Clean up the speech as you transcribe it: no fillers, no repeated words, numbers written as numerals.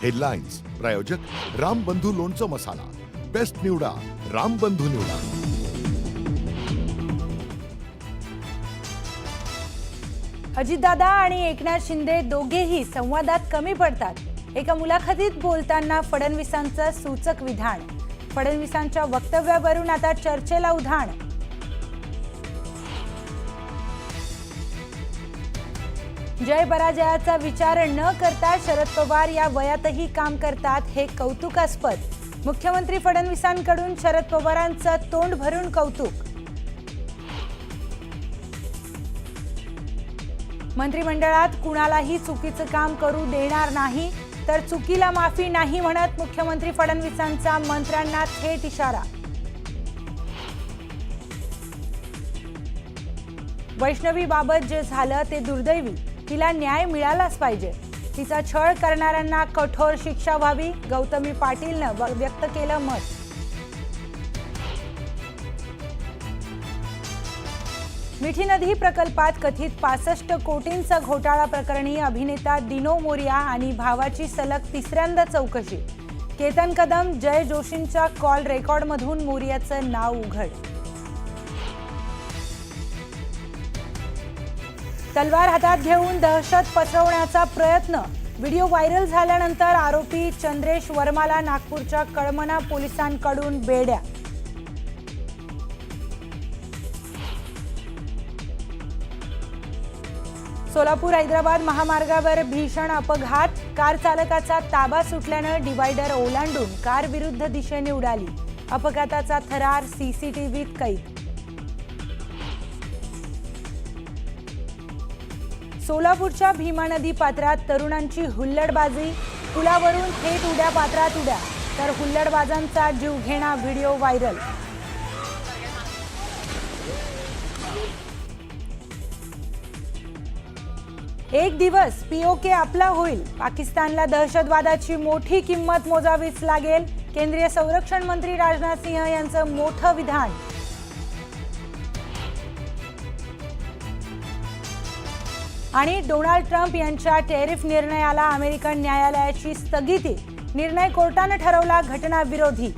Headlines प्रायोजक रामबंधू लोणचं मसाला, best निवडा रामबंधू निवडा। अजितदादा आणि एकनाथ शिंदे दोघेही संवादात कमी पडतात। एका मुलाखतीत बोलताना फडणवीसांचं सूचक विधान, फडणवीसांच्या वक्तव्यावरून आता चर्चेला उधाण। जय पराजयाचा विचार न करता शरद पवार या वयातही काम करतात, हे कौतुकास्पद। मुख्यमंत्री फडणवीसांकडून शरद पवारांचं तोंड भरून कौतुक। मंत्रिमंडळात कुणालाही चुकीचं काम करू देणार नाही, तर चुकीला माफी नाही म्हणत मुख्यमंत्री फडणवीसांचा मंत्र्यांना थेट इशारा। वैष्णवीबाबत जे झालं ते दुर्दैवी, तिला न्याय मिळालाच पाहिजे। तिचा छळ करणाऱ्यांना कठोर शिक्षा व्हावी, गौतमी पाटीलनं व्यक्त केलं मत। मिठी नदी प्रकल्पात कथित 65 कोटींचा घोटाळा प्रकरणी अभिनेता दिनो मोरिया आणि भावाची सलग तिसऱ्यांदा चौकशी। केतन कदम, जय जोशींच्या कॉल रेकॉर्डमधून मोरियाचं नाव उघड। तलवार हातात घेऊन दहशत पसरवण्याचा प्रयत्न, व्हिडिओ व्हायरल झाल्यानंतर आरोपी चंद्रेश वर्माला नागपूरच्या कळमना पोलिसांकडून बेड्या। सोलापूर हैदराबाद महामार्गावर भीषण अपघात, कार चालकाचा ताबा सुटल्यानं डिवायडर ओलांडून कार विरुद्ध दिशेने उडाली। अपघाताचा थरार सीसीटीव्हीत कैद। सोलापूरच्या भीमा नदी पात्रात तरुणांची हुल्लडबाजी, पुलावरून थेट उड्या पात्रात उड्या, तर हुल्लडबाजांचा जीवघेणा व्हिडिओ व्हायरल। एक दिवस पीओके आपला होईल, पाकिस्तानला दहशतवादाची मोठी किंमत मोजावीच लागेल, केंद्रीय संरक्षण मंत्री राजनाथ सिंह यांचं मोठं विधान। आणि डोनाल्ड ट्रम्प यांच्या टॅरिफ निर्णयाला अमेरिकन न्यायालयाची स्थगिती, निर्णय कोर्टाने ठरवला घटनाविरोधी।